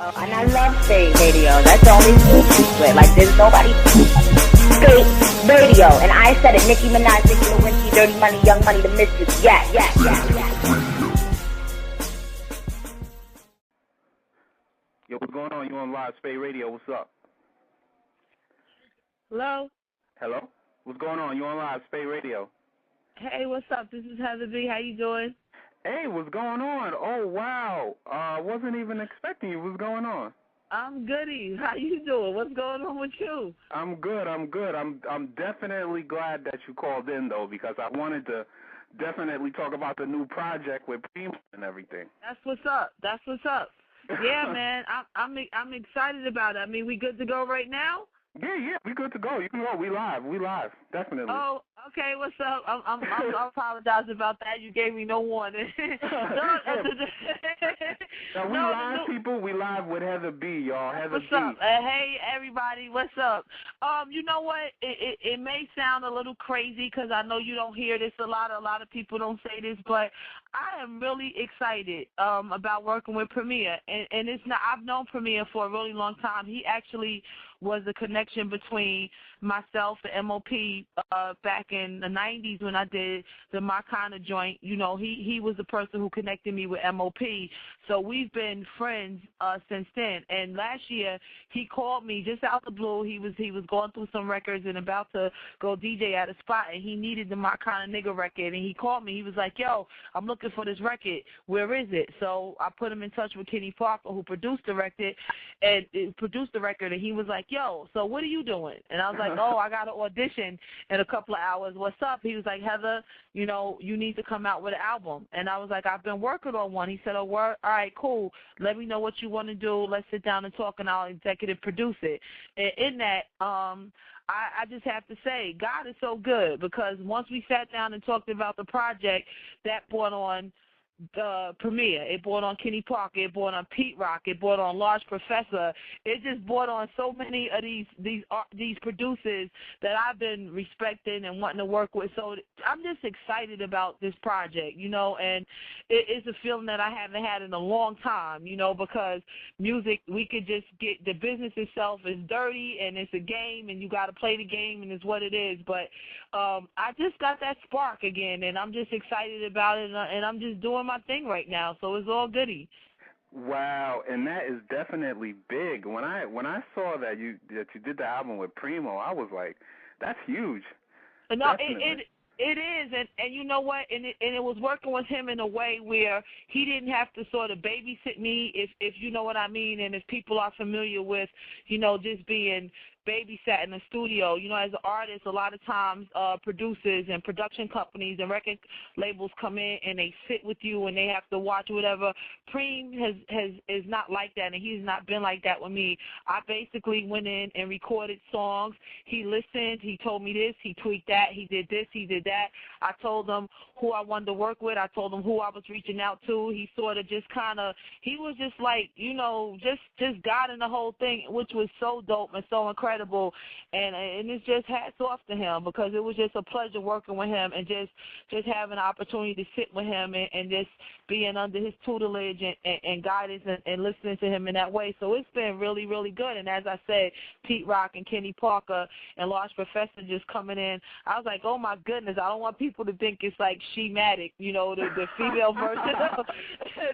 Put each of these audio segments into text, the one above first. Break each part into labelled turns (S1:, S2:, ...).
S1: And I love state radio. That's the only split. Like, there's nobody state radio. And I said it. Nicki Minaj, Nicki Lewinsky, Dirty Money, Young Money, the Mistress. Yeah.
S2: Yo, what's going on? You on Live Spade Radio? What's up?
S3: Hello?
S2: Hello? What's going on? You on Live Spade Radio?
S3: Hey, what's up? This is Heather B. How you doing?
S2: Hey, what's going on? Oh, wow. Wasn't even expecting you. What's going on?
S3: I'm goody. How you doing? What's going on with you?
S2: I'm good. I'm definitely glad that you called in, though, because I wanted to definitely talk about the new project with Primo and everything.
S3: That's what's up. Yeah, man. I'm excited about it. I mean, we good to go right now?
S2: Yeah, we good to go. You can go. We live, definitely.
S3: Oh, okay. What's up? I apologize about that. You gave me no warning.
S2: Now, we live, people. We live with Heather B, y'all. Heather
S3: what's
S2: B.
S3: up? Hey, everybody. What's up? You know what? It may sound a little crazy because I know you don't hear this a lot. A lot of people don't say this, but I am really excited about working with Premier, and it's not. I've known Premier for a really long time. He actually was a connection between myself and MOP back in the 90s when I did the My Kinda joint. You know, he was the person who connected me with MOP. So we've been friends since then. And last year he called me just out the blue. He was going through some records and about to go DJ at a spot, and he needed the My Kinda Nigga record. And he called me. He was like, "Yo, I'm looking for this record. Where is it?" So I put him in touch with Kenny Parker, who produced the record, and he was like, "Yo, so what are you doing?" And I was like, "Oh, I got an audition in a couple of hours. What's up?" He was like, "Heather, you know, you need to come out with an album." And I was like, "I've been working on one." He said, "Oh, word? All right, cool. Let me know what you want to do. Let's sit down and talk, and I'll executive produce it." And in that, I just have to say, God is so good, because once we sat down and talked about the project, that brought on the Premier. It brought on Kenny Parker. It brought on Pete Rock. It brought on Large Professor. It just brought on so many of these producers that I've been respecting and wanting to work with. So I'm just excited about this project, you know, and it's a feeling that I haven't had in a long time, you know, because music, we could just get, the business itself is dirty and it's a game and you got to play the game and it's what it is. But I just got that spark again, and I'm just excited about it, and I'm just doing my thing right now, so it's all goody.
S2: Wow, and that is definitely big. When I saw that you did the album with Primo, I was like, that's huge.
S3: No, it is, and you know what, and it was working with him in a way where he didn't have to sort of babysit me, if you know what I mean, and if people are familiar with, you know, just being babysat in the studio. You know, as an artist, a lot of times producers and production companies and record labels come in and they sit with you and they have to watch whatever. Preem is not like that, and he's not been like that with me. I basically went in and recorded songs. He listened. He told me this. He tweaked that. He did this. He did that. I told him who I wanted to work with. I told him who I was reaching out to. He sort of just kind of, he was just like, you know, just God in the whole thing, which was so dope and so incredible. And it's just hats off to him, because it was just a pleasure working with him and just having an opportunity to sit with him and just being under his tutelage and guidance and listening to him in that way. So it's been really, really good. And as I said, Pete Rock and Kenny Parker and Large Professor just coming in, I was like, oh my goodness, I don't want people to think it's like She-Matic, you know, the female version of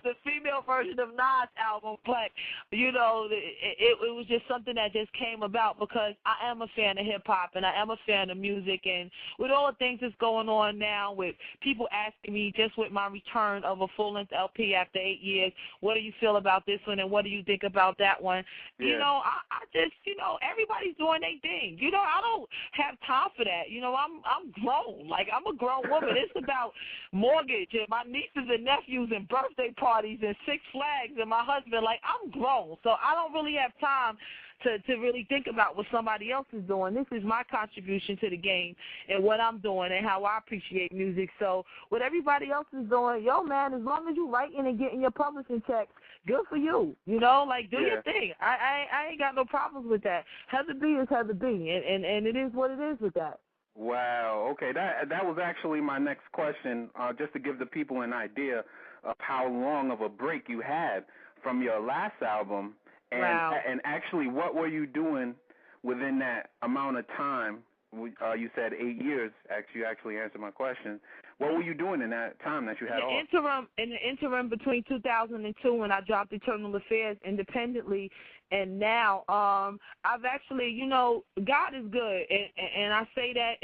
S3: the female version of Nas' album, but you know, it was just something that just came about because I am a fan of hip-hop and I am a fan of music, and with all the things that's going on now with people asking me, just with my return of a full-length LP after 8 years, what do you feel about this one and what do you think about that one? Yeah. You know, I just, you know, everybody's doing their thing. You know, I don't have time for that. You know, I'm grown. Like, I'm a grown woman. It's about mortgage and my nieces and nephews and birthday parties and Six Flags and my husband. Like, I'm grown, so I don't really have time to really think about what somebody else is doing. This is my contribution to the game and what I'm doing and how I appreciate music. So what everybody else is doing, yo, man, as long as you writing and getting your publishing checks, good for you. You know, like, do your thing. I ain't got no problems with that. Heather B is Heather B, and it is what it is with that.
S2: Wow. Okay, that was actually my next question, just to give the people an idea of how long of a break you had from your last album And,
S3: wow.
S2: And actually, what were you doing within that amount of time? You said 8 years. You actually answered my question. What were you doing in that time that you had off?
S3: In the interim between 2002 when I dropped Eternal Affairs independently, and now I've actually, God is good, and I say that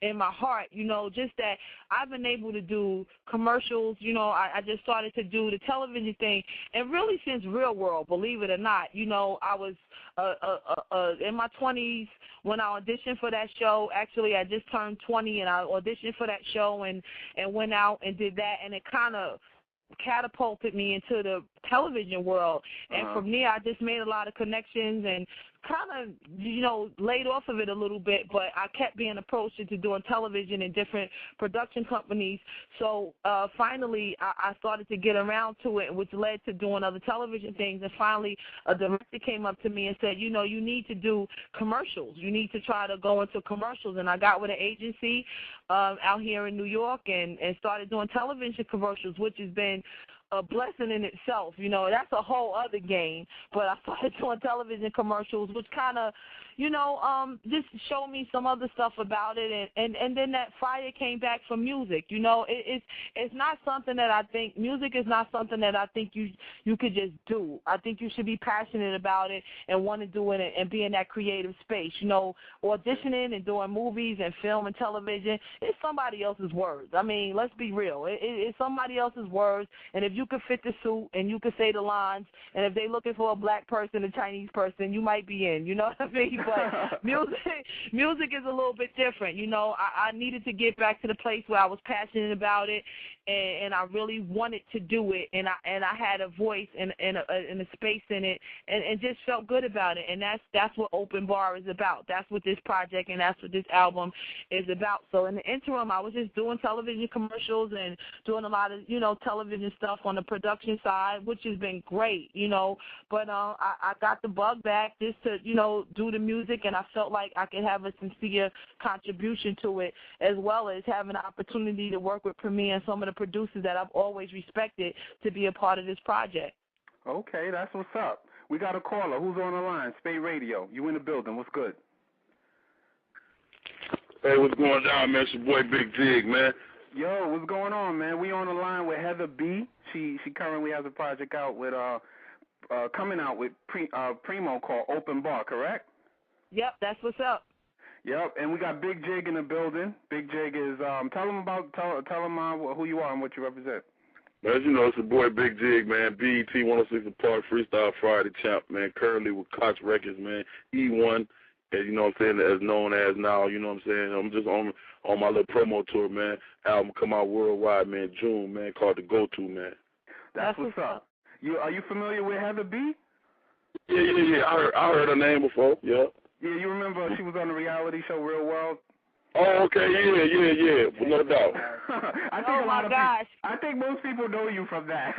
S3: in my heart, just that I've been able to do commercials. I just started to do the television thing, and really since Real World, believe it or not, I was in my 20s when I auditioned for that show. Actually, I just turned 20, and I auditioned for that show and went out and did that, and it kind of catapulted me into the television world. And from there, I just made a lot of connections and kind of, laid off of it a little bit, but I kept being approached into doing television in different production companies. So finally, I started to get around to it, which led to doing other television things. And finally, a director came up to me and said, you need to do commercials. You need to try to go into commercials. And I got with an agency out here in New York and started doing television commercials, which has been a blessing in itself. That's a whole other game. But I started doing television commercials, which kind of, just showed me some other stuff about it. And then that fire came back from music. It's not something that I think, music is not something that I think you could just do. I think you should be passionate about it and want to do it and be in that creative space. Auditioning and doing movies and film and television, it's somebody else's words. I mean, let's be real. It's somebody else's words, and if you could fit the suit and you could say the lines, and if they're looking for a black person, a Chinese person, you might be in. You know what I mean? But music is a little bit different. I needed to get back to the place where I was passionate about it, and I really wanted to do it, and I had a voice and a space in it, and just felt good about it. And that's what Open Bar is about. That's what this project and that's what this album is about. So in the interim, I was just doing television commercials and doing a lot of television stuff on the production side, which has been great. But I got the bug back just to do the music, and I felt like I could have a sincere contribution to it, as well as having an opportunity to work with Premier and some of the producers that I've always respected to be a part of this project.
S2: Okay, that's what's up. We got a caller. Who's on the line? Spade Radio. You in the building. What's good?
S4: Hey, what's going down, man? It's your boy Big Dig, man.
S2: Yo, what's going on, man? We on the line with Heather B. She currently has a project out with coming out with Primo called Open Bar, correct?
S3: Yep, that's what's up.
S2: Yep, and we got Big Jig in the building. Big Jig is tell him who you are and what you represent.
S4: As you know, it's your boy Big Jig, man. BET 106 Park Freestyle Friday champ, man. Currently with Koch Records, man. E1, as you know what I'm saying, as known as now. You know what I'm saying. I'm just on my little promo tour, man. Album come out worldwide, man. June, man. Called The Go-To, man.
S2: That's what's up. Are you familiar with Heather B?
S4: Yeah. I heard her name before. Yeah.
S2: Yeah, you remember she was on the reality show Real World?
S4: Oh, okay, yeah, no doubt.
S2: I think most people know you from that.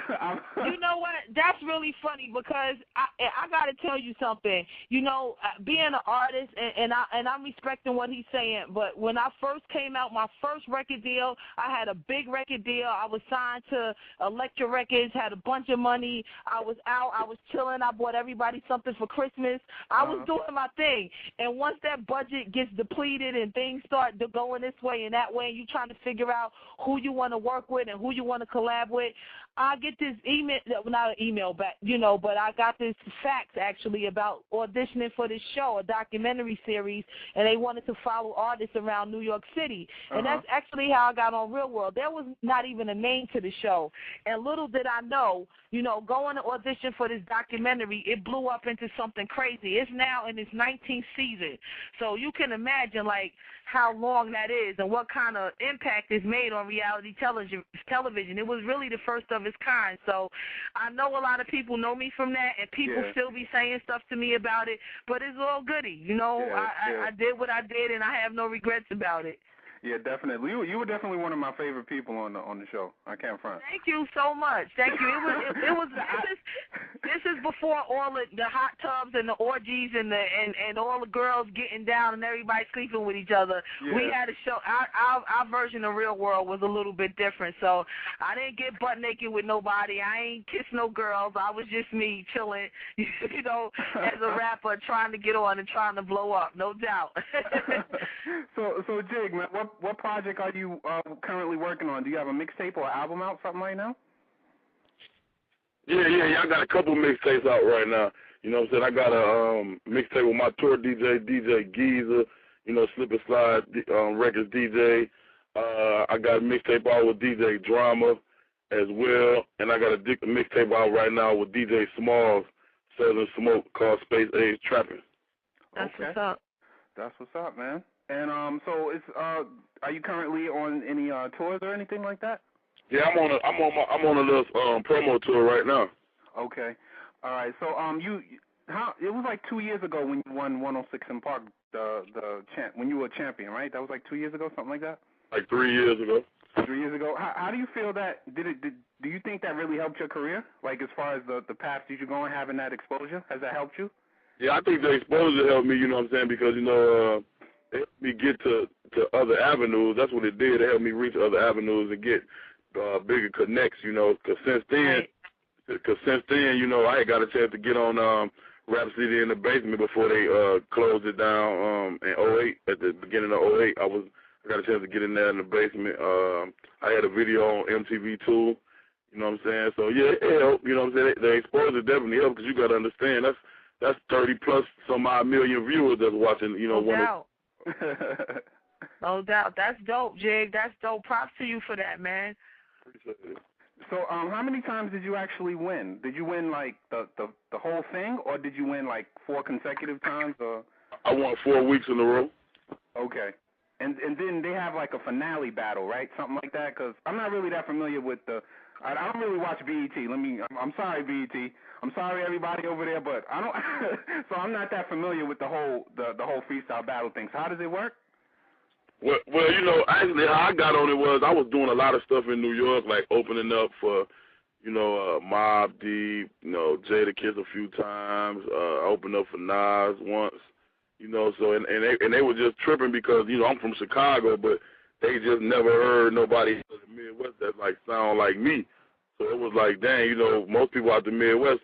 S3: You know what? That's really funny because I got to tell you something. Being an artist, and I'm respecting what he's saying, but when I first came out, my first record deal, I had a big record deal. I was signed to Elektra Records, had a bunch of money. I was out. I was chilling. I bought everybody something for Christmas. I was doing my thing. And once that budget gets depleted and things start going this way and that way, and you trying to figure out who you want to work with and who you want to collab with, I get this email, not an email back, but I got this fax actually about auditioning for this show, a documentary series, and they wanted to follow artists around New York City. And that's actually how I got on Real World. There was not even a name to the show. And little did I know, going to audition for this documentary, it blew up into something crazy. It's now in its 19th season. So you can imagine, how long that is and what kind of impact it's made on reality television. It was really the first of its kind. So I know a lot of people know me from that, and people still be saying stuff to me about it, but it's all goody. I did what I did, and I have no regrets about it.
S2: Yeah, definitely. You were definitely one of my favorite people on the show. I can't front.
S3: Thank you so much. Thank you. This has before all the hot tubs and the orgies and all the girls getting down and everybody sleeping with each other. Yeah. We had a show. Our version of Real World was a little bit different. So I didn't get butt naked with nobody. I ain't kissed no girls. I was just me chilling, you know, as a rapper trying to get on and trying to blow up. No doubt.
S2: So Jig, man, what project are you currently working on? Do you have a mixtape or album out, something right now?
S4: Yeah, I got a couple mixtapes out right now. You know what I'm saying? I got a mixtape with my tour DJ Geezer, you know, Slip and Slide Records DJ. I got a mixtape out with DJ Drama as well, and I got a mixtape out right now with DJ Smalls, Southern Smoke, called Space Age Trapping.
S3: That's what's up.
S2: That's what's up, man. And so it's are you currently on any tours or anything like that?
S4: Yeah, I'm on a little promo tour right now.
S2: Okay, all right. So it was like 2 years ago when you won 106 in Park, when you were a champion, right? That was like 2 years ago, something like that.
S4: Like 3 years ago.
S2: 3 years ago. How do you feel that do you think that really helped your career? Like as far as the path that you're going, having that exposure, has that helped you?
S4: Yeah, I think the exposure helped me. You know what I'm saying? Because you know it helped me get to other avenues. That's what it did. It helped me reach other avenues and get bigger connects, you know, because since then, you know, I had got a chance to get on Rap City in the Basement before they closed it down in 08. At the beginning of 08, I got a chance to get in there in the basement. I had a video on MTV too, you know what I'm saying? So yeah, it helped, you know what I'm saying? The exposure definitely helped because you got to understand that's 30 plus some odd million viewers that's watching, you know.
S3: No doubt. That's dope, Jig. That's dope. Props to you for that, man.
S2: So, how many times did you actually win? Did you win like the whole thing, or did you win like 4 consecutive times? Or
S4: I won 4 weeks in a row.
S2: Okay, and then they have like a finale battle, right? Something like that. Because I'm not really that familiar with I don't really watch BET. I'm sorry, BET. I'm sorry, everybody over there, but I don't. So I'm not that familiar with the whole freestyle battle thing. So how does it work?
S4: Well, you know, actually how I got on it was I was doing a lot of stuff in New York, like opening up for, you know, Mobb Deep, you know, Jadakiss a few times. I opened up for Nas once, you know. So and they were just tripping because, you know, I'm from Chicago, but they just never heard nobody in the Midwest that like sound like me. So it was like, dang, you know, most people out the Midwest,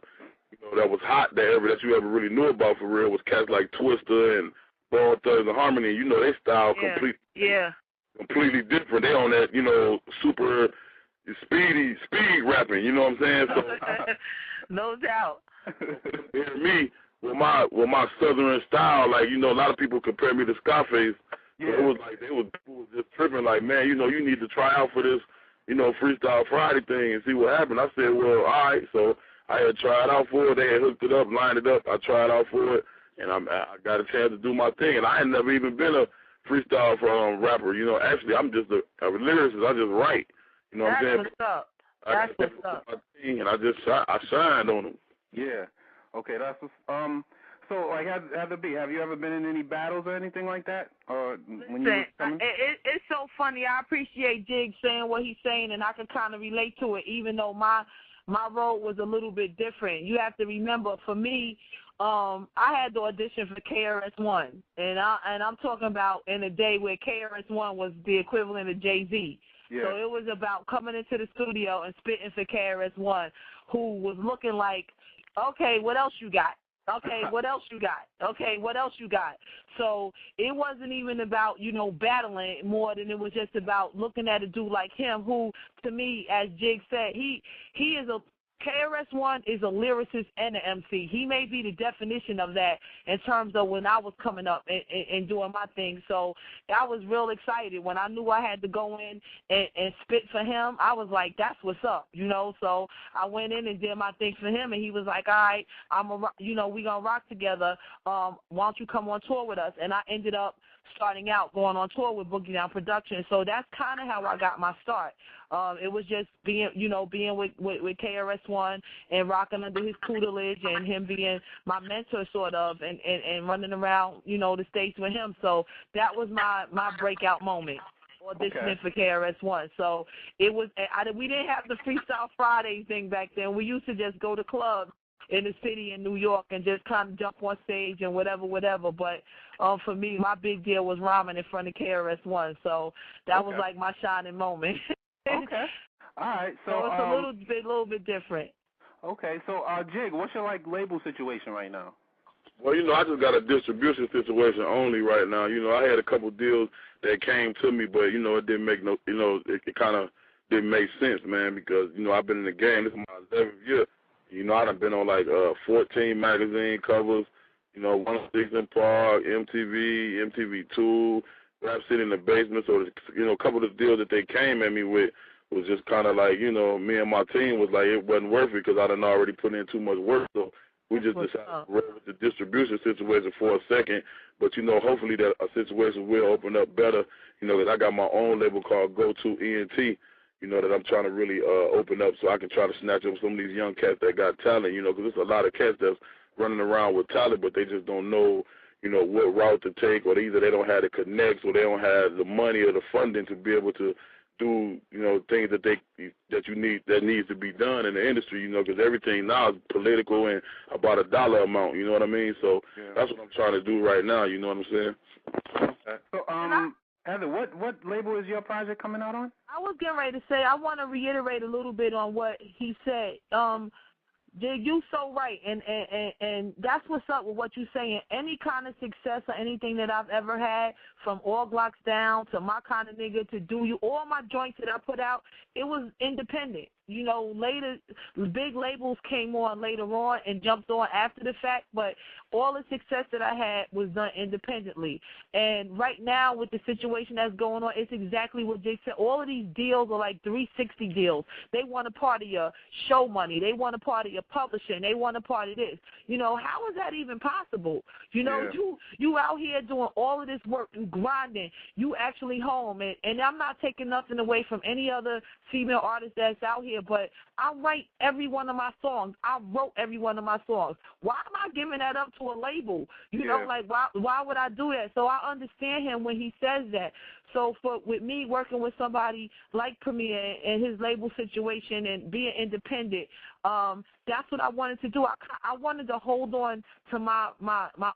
S4: you know, that was hot that you ever really knew about for real was cats like Twista and Bone Thugs and Harmony. You know, they style completely different. They on that, you know, super speed rapping. You know what I'm saying? So
S3: no doubt.
S4: Me with my southern style, like, you know, a lot of people compare me to Scarface. Yeah. So it was like people was just tripping, like, man, you know, you need to try out for this, you know, Freestyle Friday thing and see what happened. I said, well, all right. So I had tried out for it. They had hooked it up, lined it up. I tried out for it. And I got a chance to do my thing, and I had never even been a freestyle rapper. You know, actually, I'm just a lyricist. I just write. You know what I'm saying?
S3: That's what's up. That's what's up.
S4: My thing, and I shined on them.
S2: Yeah. Okay. That's what's, so like, have you ever been in any battles or anything like that? Or when you
S3: it's so funny. I appreciate Jig saying what he's saying, and I can kind of relate to it, even though my road was a little bit different. You have to remember, for me, I had to audition for KRS-One, and I'm talking about in a day where KRS-One was the equivalent of Jay-Z. Yeah. So it was about coming into the studio and spitting for KRS-One, who was looking like, okay, what else you got? Okay, what else you got? Okay, what else you got? So it wasn't even about, you know, battling more than it was just about looking at a dude like him who, to me, as Jig said, he is KRS-One is a lyricist and an MC. He may be the definition of that in terms of when I was coming up and doing my thing. So I was real excited. When I knew I had to go in and spit for him, I was like, that's what's up, you know. So I went in and did my thing for him, and he was like, all right, we going to rock together. Why don't you come on tour with us? And I ended up starting out going on tour with Boogie Down Productions. So that's kind of how I got my start. It was just being with KRS-One and rocking under his tutelage and him being my mentor sort of and running around, you know, the States with him. So that was my breakout moment, auditioning for KRS-One. So it was, we didn't have the Freestyle Friday thing back then. We used to just go to clubs in the city in New York and just kind of jump on stage and whatever. But for me, my big deal was rhyming in front of KRS-One, so that was like my shining moment.
S2: Okay. All right. So
S3: it's a little bit different.
S2: Okay. So Jig, what's your label situation right now?
S4: Well, I just got a distribution situation only right now. I had a couple deals that came to me, but it didn't make it kind of didn't make sense, man, because I've been in the game. This is my 11th year. I done been on 14 magazine covers. 106 in Park, MTV, MTV2, Rap City in the Basement. So a couple of the deals that they came at me with was just kind of like me and my team was like it wasn't worth it because I done already put in too much work. So we just decided to roll with the distribution situation for a second. But, hopefully that a situation will open up better, because I got my own label called Go To ENT, that I'm trying to really open up so I can try to snatch up some of these young cats that got talent, because there's a lot of cats that's running around with talent, but they just don't know, what route to take, or either they don't have the connects or they don't have the money or the funding to be able to do, things that needs to be done in the industry, because everything now is political and about a dollar amount, you know what I mean? So that's what I'm trying to do right now, you know what I'm saying?
S2: Okay. So, Heather, what label is your project coming out on?
S3: I was getting ready to say, I want to reiterate a little bit on what he said. Jig, you so right, and that's what's up with what you're saying. Any kind of success or anything that I've ever had, from All Glocks Down to My Kind of Nigga to Do You, all my joints that I put out, it was independent. Later, big labels came on later on and jumped on after the fact, but all the success that I had was done independently. And right now, with the situation that's going on, it's exactly what Jake said. All of these deals are like 360 deals. They want a part of your show money. They want a part of your publishing. They want a part of this. How is that even possible? You out here doing all of this work, you grinding, you actually home, and I'm not taking nothing away from any other female artist that's out here, but I write every one of my songs. I wrote every one of my songs. Why am I giving that up to a label? Why would I do that? So I understand him when he says that. So with me working with somebody like Premier and his label situation and being independent, that's what I wanted to do. I wanted to hold on to my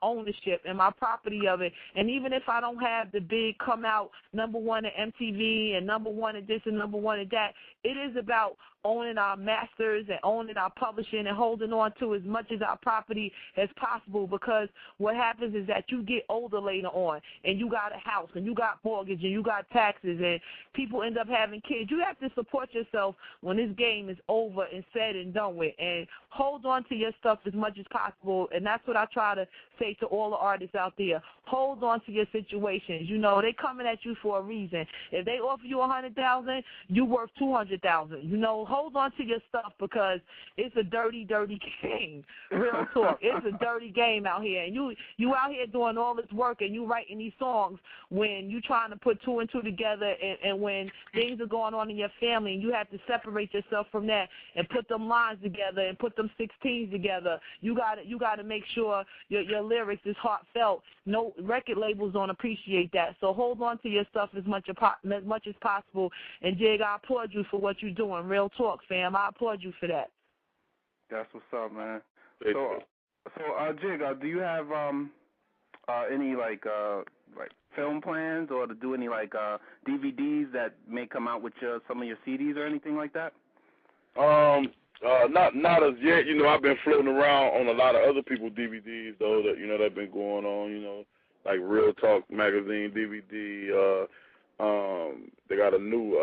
S3: ownership and my property of it. And even if I don't have the big come out #1 at MTV and #1 at this and #1 at that, it is about owning our masters and owning our publishing and holding on to as much of our property as possible, because what happens is that you get older later on and you got a house and you got mortgage and you got taxes and people end up having kids. You have to support yourself when this game is over and said and done with, and hold on to your stuff as much as possible. And that's what I try to say to all the artists out there. Hold on to your situations. They coming at you for a reason. If they offer you $100,000, you worth $200,000. Hold on to your stuff, because it's a dirty, dirty game. Real talk. It's a dirty game out here. And you out here doing all this work and you writing these songs when you trying to put 2 and 2 together, and when things are going on in your family and you have to separate yourself from that and put them lines together and put them 16s together. You got to make sure your lyrics is heartfelt. No record labels don't appreciate that. So hold on to your stuff as much as possible. And Jig, I applaud you for what you're doing. Real talk, fam. I applaud you for that.
S2: That's what's up, man. So Jig, do you have any film plans, or to do any DVDs that may come out with some of your CDs or anything like that?
S4: Not as yet. I've been floating around on a lot of other people's DVDs though that that been going on. Like Real Talk magazine DVD. They got a new.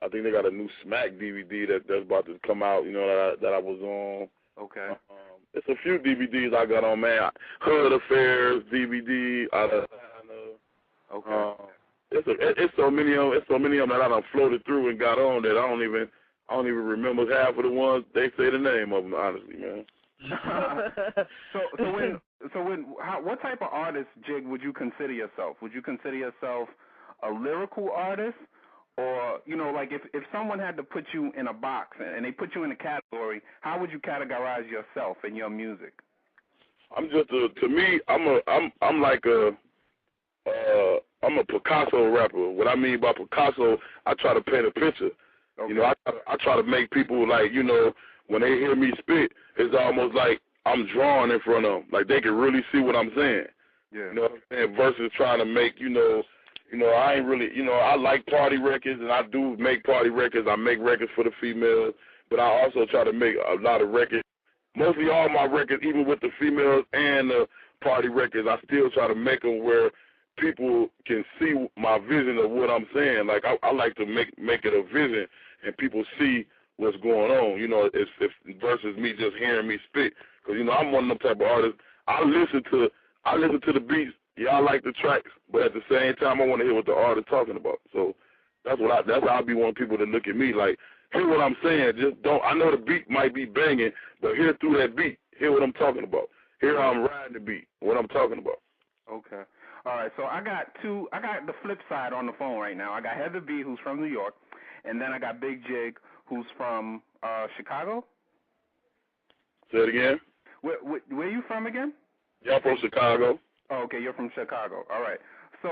S4: I think they got a new Smack DVD that's about to come out. That I was on. Okay. It's a few DVDs I got on, man. Hood Affairs DVD out of Atlanta. Okay. It's so many of them. It's so many of them that I done floated through and got on that I don't even remember half of the ones they say the name of them, honestly, man.
S2: What type of artist, Jig, would you consider yourself? Would you consider yourself a lyrical artist, or if someone had to put you in a box and they put you in a category, how would you categorize yourself and your music?
S4: I'm just to me, I'm like I'm a Picasso rapper. What I mean by Picasso, I try to paint a picture. Okay. I try to make people when they hear me spit, it's almost like I'm drawing in front of them. Like they can really see what I'm saying.
S2: Yeah.
S4: You know what I'm saying? Versus trying to make, I ain't really, I like party records, and I do make party records. I make records for the females, but I also try to make a lot of records. Mostly all my records, even with the females and the party records, I still try to make them where people can see my vision of what I'm saying. Like, I like to make it a vision, and people see what's going on, if versus me just hearing me spit. Because, I'm one of them type of artists. I listen to the beats. Yeah, I like the tracks, but at the same time, I want to hear what the artist talking about. So that's how I be wanting people to look at me like, hear what I'm saying. Just don't. I know the beat might be banging, but hear through that beat. Hear what I'm talking about. Hear how I'm riding the beat. What I'm talking about.
S2: Okay. All right. So I got the flip side on the phone right now. I got Heather B, who's from New York, and then I got Big Jig, who's from Chicago.
S4: Say it again.
S2: Where you from again?
S4: Yeah, I'm from Chicago.
S2: Oh, okay, you're from Chicago. All right. So,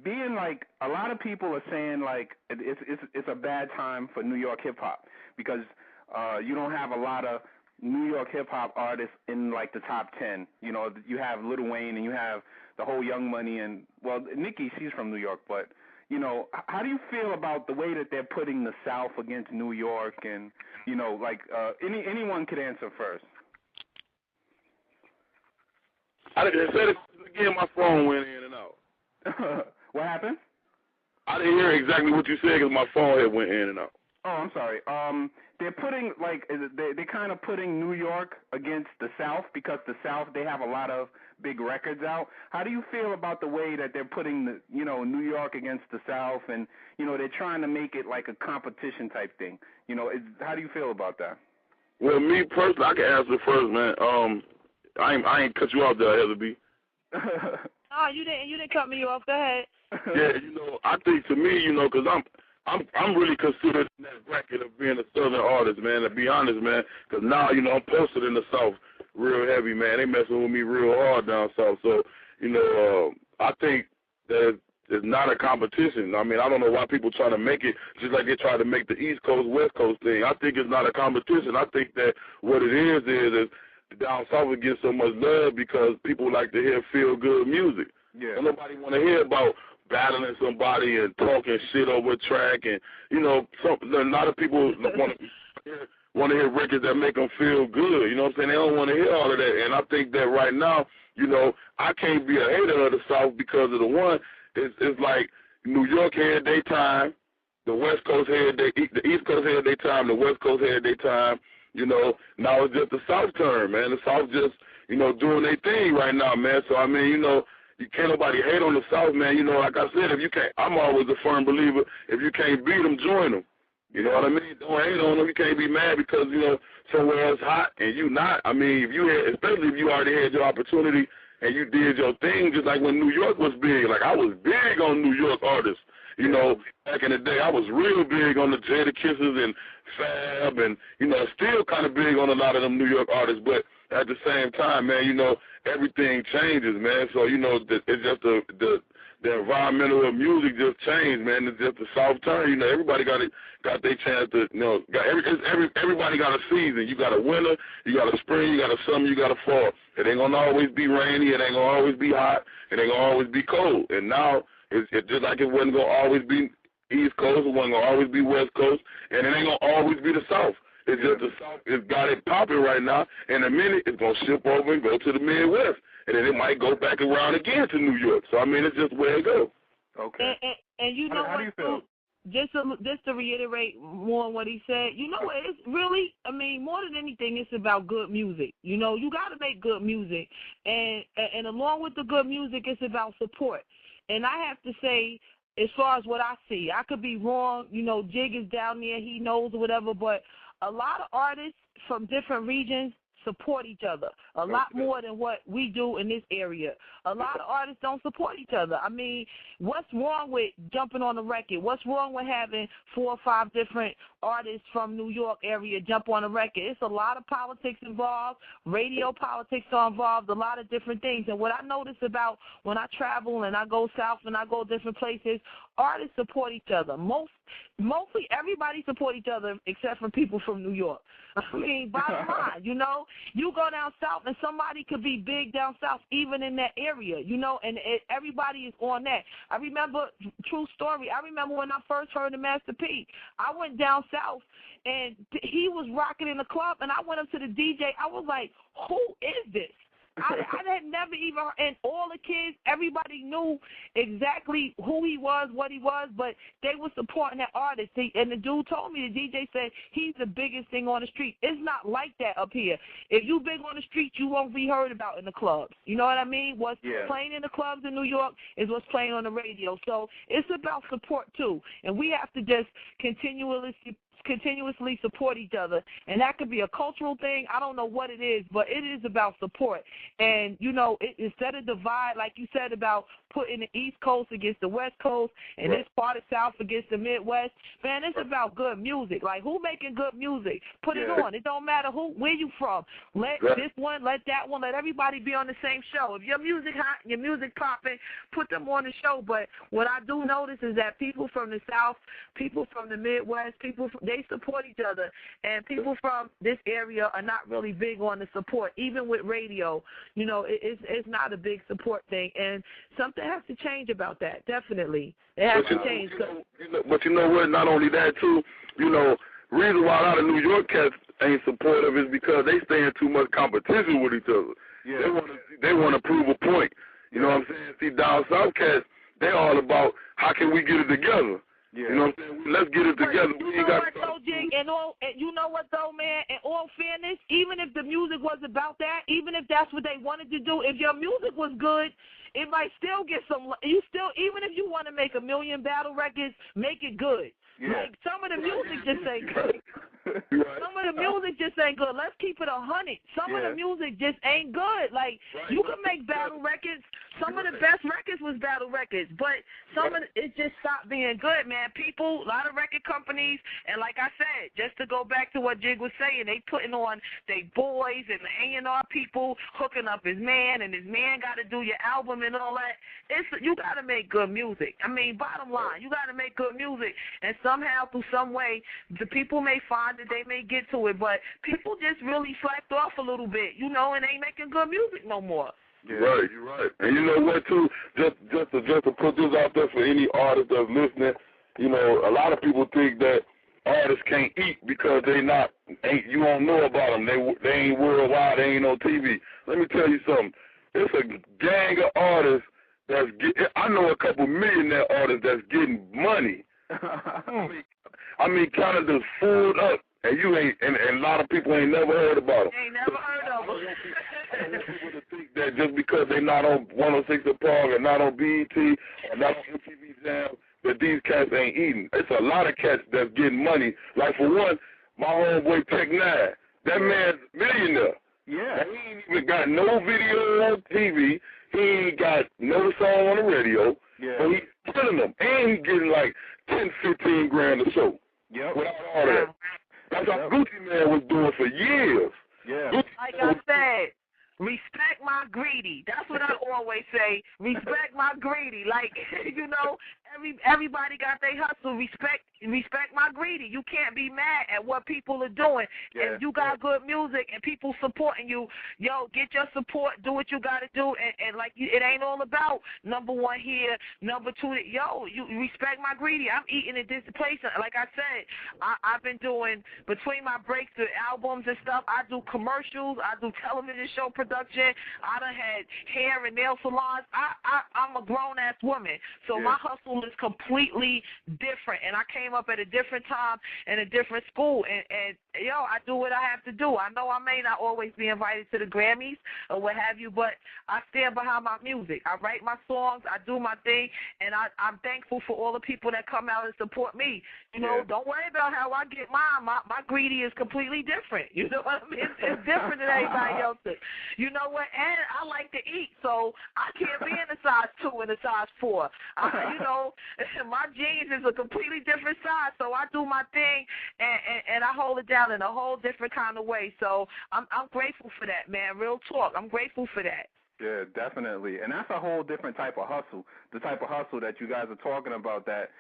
S2: being like a lot of people are saying like it's a bad time for New York hip hop because you don't have a lot of New York hip hop artists in like the top 10. You have Lil Wayne and you have the whole Young Money and Nicki, she's from New York, but how do you feel about the way that they're putting the South against New York and anyone could answer first.
S4: I didn't say it again. My phone went in and out.
S2: What happened?
S4: I didn't hear exactly what you said because my phone had went in and out.
S2: Oh, I'm sorry. They're putting they're kind of putting New York against the South because the South they have a lot of big records out. How do you feel about the way that they're putting the New York against the South and they're trying to make it like a competition type thing? How do you feel about that?
S4: Well, me personally, I can answer first, man. I ain't cut you off there, Heather B.
S3: Oh, you didn't cut me off. Go ahead.
S4: Yeah, I think to me, because I'm really considered in that bracket of being a Southern artist, man. To be honest, man, because now I'm posted in the South real heavy, man. They messing with me real hard down South. So I think that it's not a competition. I mean, I don't know why people try to make it just like they try to make the East Coast West Coast thing. I think it's not a competition. I think that what it is down south it gets so much love because people like to hear feel-good music.
S2: Yeah.
S4: And nobody want to hear about battling somebody and talking shit over a track. And, a lot of people want to hear records that make them feel good. You know what I'm saying? They don't want to hear all of that. And I think that right now, I can't be a hater of the South because of the one, it's like New York had their time, the West Coast had the East Coast had their time, the West Coast had their time. Now it's just the South turn, man. The South just, doing their thing right now, man. So, I mean, you can't nobody hate on the South, man. Like I said, I'm always a firm believer, if you can't beat them, join them. You know what I mean? Don't hate on them. You can't be mad because, somewhere else hot and you not. I mean, especially if you already had your opportunity and you did your thing, just like when New York was big. Like, I was big on New York artists. Back in the day, I was real big on the Jada Kisses and Fab and, still kind of big on a lot of them New York artists. But at the same time, man, everything changes, man. So, it's just the environmental of music just changed, man. It's just the South turn. Everybody got their chance to, everybody got a season. You got a winter, you got a spring, you got a summer, you got a fall. It ain't going to always be rainy. It ain't going to always be hot. It ain't going to always be cold. And now, it's just like it wasn't going to always be East Coast, it wasn't going to always be West Coast, and it ain't going to always be the South. It's just the South, it's got it popping right now. In a minute, it's going to ship over and go to the Midwest, and then it might go back around again to New York. So, I mean, it's just where it goes.
S2: Okay.
S3: And
S2: how do you feel?
S3: Just to reiterate more on what he said, it's really, I mean, more than anything, it's about good music. You got to make good music, and along with the good music, it's about support. And I have to say, as far as what I see, I could be wrong. Jig is down there, he knows or whatever, but a lot of artists from different regions support each other a lot more than what we do in this area. A lot of artists don't support each other. I mean, what's wrong with jumping on a record? What's wrong with having 4 or 5 different artists from New York area jump on a record? It's a lot of politics involved. Radio politics are involved, a lot of different things. And what I notice about when I travel and I go south and I go different places, artists support each other. Most mostly everybody support each other except for people from New York. I mean, bottom line, you know, you go down south and somebody could be big down south even in that area, you know, and everybody is on that. I remember, true story, I remember when I first heard of Master P, I went down south and he was rocking in the club and I went up to the DJ. I was like, who is this? I had never even, and all the kids, everybody knew exactly who he was, what he was, but they were supporting that artist. And the dude told me, the DJ said, he's the biggest thing on the street. It's not like that up here. If you big on the street, you won't be heard about in the clubs. You know what I mean? What's playing in the clubs in New York is what's playing on the radio. So it's about support, too. And we have to just continuously support each other, and that could be a cultural thing. I don't know what it is, but it is about support. And you know, instead of divide, like you said about putting the East Coast against the West Coast and this part of South against the Midwest, man, it's about good music. Like, who making good music? Put it on. It don't matter where you from. Let this one, let that one, let everybody be on the same show. If your music hot and your music popping, put them on the show. But what I do notice is that people from the South, people from the Midwest, they support each other, and people from this area are not really big on the support. Even with radio, you know, it's not a big support thing, and something has to change about that. Definitely, it has to change.
S4: But you know what? Not only that too, you know, reason why a lot of New York cats ain't supportive is because they stay in too much competition with each other. Yeah. They want to prove a point. You know what I'm saying? See, down south cats, they all about how can we get it together. Yeah. You know what I'm saying? Let's get it together.
S3: You know what, though, Jig? You know what, though, man? In all fairness, even if the music was about that, even if that's what they wanted to do, if your music was good, it might still get some. Even if you want to make 1 million battle records, make it good. Yeah. Like, some of the music just ain't good. Some of the music just ain't good. Let's keep it 100. Some of the music just ain't good. Like, you can make battle records. Some of the best records was battle records, but some of it just stopped being good, man. People, a lot of record companies, and like I said, just to go back to what Jig was saying, they putting on they boys and the A&R people hooking up his man, and his man got to do your album and all that. You got to make good music. I mean, bottom line, you got to make good music, and somehow, through some way, the people may find that they may get to it, but people just really slacked off a little bit, you know, and ain't making good music no more.
S4: Yeah. Right, you're right. And you know what, too? Just to put this out there for any artist that's listening, you know, a lot of people think that artists can't eat because you don't know about them. They ain't worldwide. They ain't on TV. Let me tell you something. It's a gang of artists I know a couple millionaire artists that's getting money. I mean, kind of just fooled up. And and a lot of people ain't never heard about them.
S3: Ain't never heard of them.
S4: I want people to think that just because they're not on 106 The Park or not on BET or not on MTV Jam, that these cats ain't eating. It's a lot of cats that's getting money. Like, for one, my homeboy Tech Nine, that man's millionaire. Yeah. And he ain't even got no video on TV. He ain't got no song on the radio. Yeah. But he's killing them. And he's getting like 10, 15 grand a show. Yep. Without all that. That's how Gucci Man was doing for years. Yeah.
S3: Like I said, respect my greedy. That's what I always say. Respect my greedy. Like, you know, everybody got their hustle. Respect my greedy. You can't be mad at what people are doing. Yeah. If you got good music and people supporting you, get your support, do what you got to do, and like, it ain't all about number one here, number two. You respect my greedy. I'm eating at this place. Like I said, I've been doing, between my breaks to albums and stuff, I do commercials, I do television show production, I done had hair and nail salons. I'm a grown-ass woman, so my hustle is completely different, and I came up at a different time in a different school, and I do what I have to do. I know I may not always be invited to the Grammys or what have you, but I stand behind my music. I write my songs, I do my thing, and I'm thankful for all the people that come out and support me. You know, don't worry about how I get mine. My greedy is completely different. You know what I mean? It's different than everybody else's. You know what? And I like to eat, so I can't be in a size 2 and a size 4. My jeans is a completely different size, so I do my thing, and I hold it down in a whole different kind of way. So I'm grateful for that, man. Real talk. I'm grateful for that.
S2: Yeah, definitely. And that's a whole different type of hustle. The type of hustle that you guys are talking about, that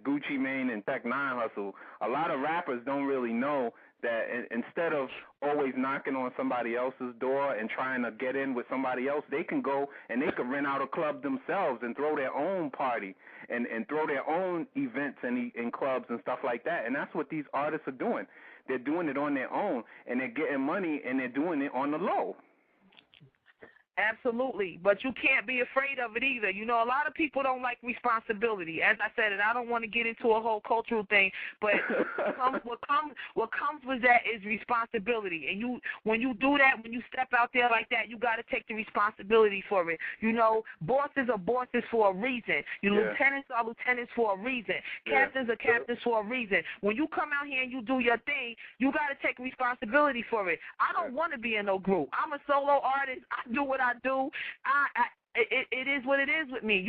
S2: Gucci Mane and Tech Nine hustle. A lot of rappers don't really know that instead of always knocking on somebody else's door and trying to get in with somebody else, they can go and they can rent out a club themselves and throw their own party and throw their own events in clubs and stuff like that. And that's what these artists are doing. They're doing it on their own, and they're getting money, and they're doing it on the low.
S3: Absolutely, but you can't be afraid of it either. You know, a lot of people don't like responsibility. As I said, and I don't want to get into a whole cultural thing, but what comes with that is responsibility. And when you do that, when you step out there like that, you got to take the responsibility for it. You know, bosses are bosses for a reason. Lieutenants are lieutenants for a reason. Captains are captains for a reason. When you come out here and you do your thing, you got to take responsibility for it. I don't want to be in no group. I'm a solo artist. I do what I do. It is what it is with me.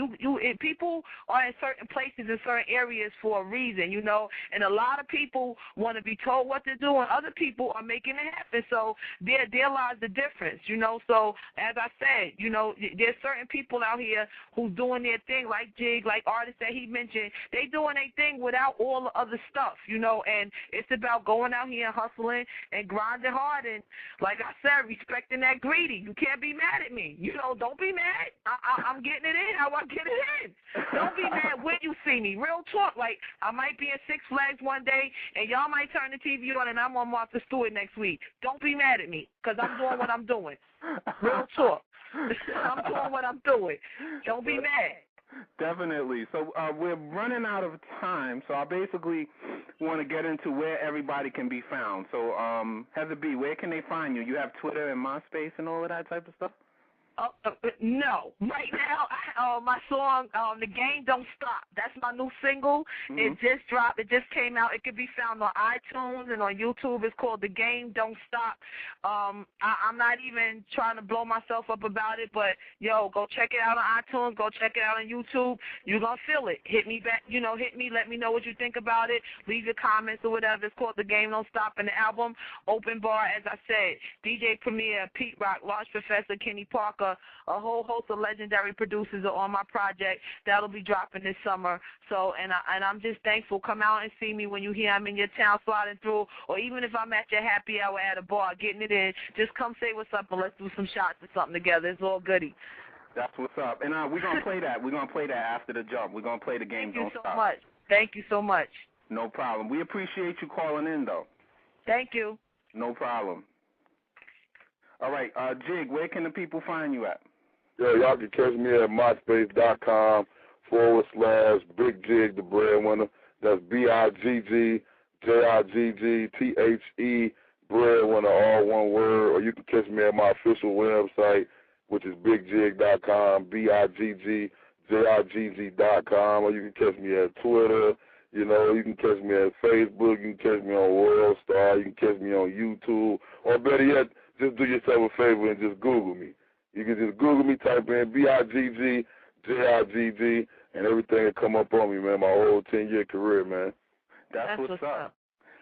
S3: People are in certain places in certain areas for a reason, you know, and a lot of people want to be told what to do, and other people are making it happen. So there lies the difference, you know. So as I said, you know, there's certain people out here who's doing their thing, like Jig, like artists that he mentioned. They doing their thing without all the other stuff, you know, and it's about going out here and hustling and grinding hard, and like I said, respecting that greedy. You can't be mad at me, you know. Don't be mad. I'm getting it in how I get it in. Don't be mad when you see me. Real talk. Like, I might be in Six Flags one day, and y'all might turn the TV on, and I'm on Martha Stewart next week. Don't be mad at me, because I'm doing what I'm doing. Real talk. I'm doing what I'm doing. Don't be mad.
S2: Definitely. So we're running out of time, so I basically want to get into where everybody can be found. So, Heather B., where can they find you? You have Twitter and MySpace and all of that type of stuff?
S3: No. Right now, my song, The Game Don't Stop, that's my new single. Mm-hmm. It just dropped. It just came out. It can be found on iTunes and on YouTube. It's called The Game Don't Stop. I'm not even trying to blow myself up about it, but, yo, go check it out on iTunes. Go check it out on YouTube. You're going to feel it. Hit me back. You know, hit me. Let me know what you think about it. Leave your comments or whatever. It's called The Game Don't Stop. And the album, Open Bar, as I said, DJ Premier, Pete Rock, Large Professor, Kenny Parker, a whole host of legendary producers are on my project. That'll be dropping this summer. So, and I'm just thankful. Come out and see me when you hear I'm in your town sliding through, or even if I'm at your happy hour at a bar getting it in, just come say what's up and let's do some shots or something together. It's all goody.
S2: That's what's up. And we're going to play that. We're going to play that after the jump. We're going to play The Game Don't Stop.
S3: Thank you so much. Thank you so much.
S2: No problem. We appreciate you calling in, though.
S3: Thank you.
S2: No problem. All right, Jig, where can the people find you at?
S4: Yeah, y'all can catch me at myspace.com/Big Jig the Breadwinner. That's BIGGJIGGTHE Breadwinner, all one word. Or you can catch me at my official website, which is bigjig.com, BIGGJIGG.com. Or you can catch me at Twitter. You know, you can catch me at Facebook. You can catch me on Worldstar. You can catch me on YouTube. Or better yet, just do yourself a favor and just Google me. You can just Google me, type in BIGGJIGG, and everything will come up on me, man, my whole 10-year career, man.
S2: That's what's up.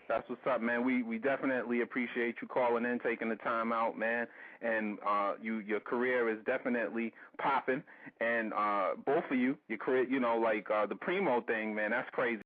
S2: That's what's up, man. We definitely appreciate you calling in, taking the time out, man. And your career is definitely popping. And both of you, your career, you know, like the Primo thing, man, that's crazy.